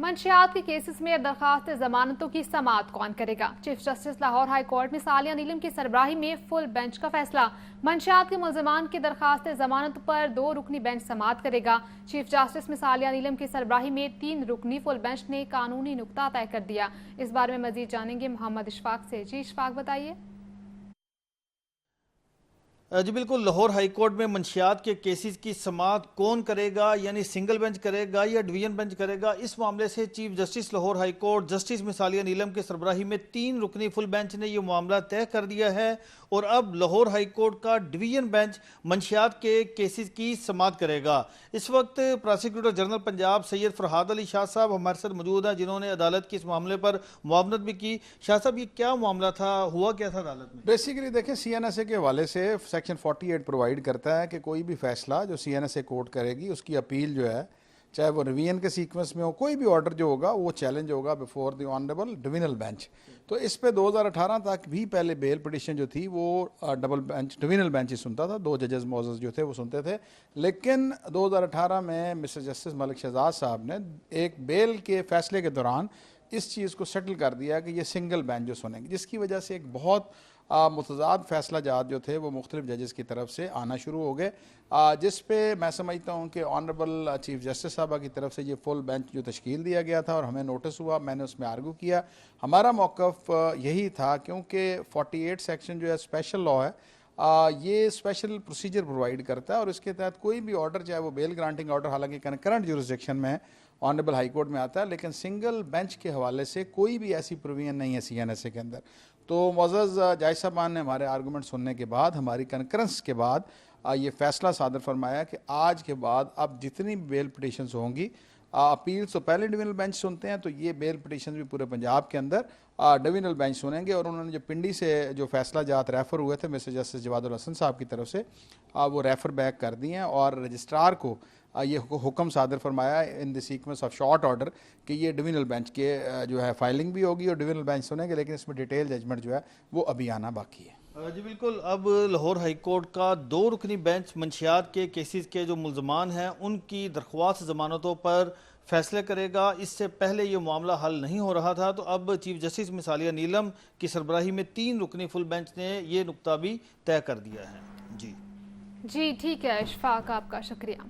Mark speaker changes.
Speaker 1: منشیات کے کیسز میں درخواست ضمانتوں کی سماعت کون کرے گا؟ Chief justice Lahore high court میں سالیہ نیلم کی سربراہی میں فل بینچ کا فیصلہ۔ منشیات کے ملزمان کی درخواست ضمانت پر 2 رکنی بینچ سماعت کرے گا۔ چیف جسٹس میں سالیہ نیلم کی سربراہی میں 3 رکنی فل بینچ نے قانونی نقطہ طے کر دیا۔ اس بارے میں مزید جانیں گے محمد اشفاق سے۔ جی اشفاق بتائیے۔
Speaker 2: جی بالکل، لاہور ہائی کورٹ میں منشیات کے کیسز کی سماعت کون کرے گا، یعنی سنگل بینچ کرے گا یا ڈویژن بینچ کرے گا، اس معاملے سے chief justice Lahore high court justice Aalia Neelum کے سربراہی میں 3 رکنی فل بینچ نے یہ معاملہ طے کر دیا ہے اور اب لاہور ہائی کورٹ کا ڈویژن بینچ منشیات کے کیسز کی سماعت کرے گا۔ اس وقت پراسیکیوٹر جنرل پنجاب سید فرحاد علی شاہ صاحب ہمارے ساتھ موجود ہیں، جنہوں نے عدالت کی اس معاملے پر معاونت بھی کی۔ شاہ صاحب، یہ کیا معاملہ تھا، ہوا کیا تھا عدالت میں؟
Speaker 3: بیسیکلی دیکھیں، سی این ایس اے کے حوالے سے سیکشن 48 پرووائڈ کرتا ہے کہ کوئی بھی فیصلہ جو سی این ایس اے کورٹ کرے گی اس کی اپیل جو ہے، چاہے وہ ریویژن کے سیکوینس میں ہو، کوئی بھی آرڈر جو ہوگا وہ چیلنج ہوگا before the honourable divisional bench. تو اس پہ 2018 تک بھی پہلے بیل پٹیشن جو تھی وہ ڈویژنل بینچ ہی سنتا تھا، 2 ججز معزز جو تھے وہ سنتے تھے۔ لیکن 2018 میں مسٹر جسٹس ملک شہزاد صاحب نے ایک بیل کے فیصلے کے دوران اس چیز کو سیٹل کر دیا کہ یہ سنگل بینچ جو سنیں گے، جس کی وجہ سے ایک بہت متضاد فیصلہ جات جو تھے وہ مختلف ججز کی طرف سے آنا شروع ہو گئے، جس پہ میں سمجھتا ہوں کہ آنریبل چیف جسٹس صاحبہ کی طرف سے یہ فل بینچ جو تشکیل دیا گیا تھا اور ہمیں نوٹس ہوا، میں نے اس میں آرگو کیا۔ ہمارا موقف یہی تھا کیونکہ 48 سیکشن جو ہے اسپیشل لاء ہے، یہ اسپیشل پروسیجر پرووائڈ کرتا ہے اور اس کے تحت کوئی بھی آرڈر، چاہے وہ بیل گرانٹنگ آرڈر حالانکہ کنکرنٹ جورسڈکشن میں آنریبل ہائی کورٹ میں آتا ہے، لیکن سنگل بینچ کے حوالے سے کوئی بھی ایسی پروویژن نہیں ہے سی این ایس اے کے اندر۔ تو معزز جج صاحبان نے ہمارے آرگومنٹ سننے کے بعد، ہماری کنکرنس کے بعد یہ فیصلہ صادر فرمایا کہ آج کے بعد اب جتنی بیل پٹیشنز ہوں گی، اپیلز تو پہلے ڈویژنل بینچ سنتے ہیں، تو یہ بیل پٹیشنز بھی پورے پنجاب کے اندر ڈویژنل بینچ سنیں گے۔ اور انہوں نے جو پنڈی سے جو فیصلہ جات ریفر ہوئے تھے مسٹر جسٹس جواد الحسن صاحب کی طرف سے، وہ ریفر بیک کر دی ہیں اور رجسٹرار کو یہ حکم صادر فرمایا in the sequence of short order کہ یہ ڈویژنل بینچ کے جو ہے فائلنگ بھی ہوگی اور ڈویژنل بینچ سنیں گے، لیکن اس میں ڈیٹیل ججمنٹ جو ہے وہ ابھی آنا باقی ہے۔
Speaker 2: جی بالکل، اب لاہور ہائی کورٹ کا 2 رکنی بینچ منشیات کے کیسز کے جو ملزمان ہیں ان کی درخواست ضمانتوں پر فیصلے کرے گا۔ اس سے پہلے یہ معاملہ حل نہیں ہو رہا تھا، تو اب چیف جسٹس سالیہ نیلم کی سربراہی میں 3 رکنی فل بینچ نے یہ نقطہ بھی طے کر دیا ہے۔ جی
Speaker 1: ٹھیک ہے اشفاق، آپ کا شکریہ۔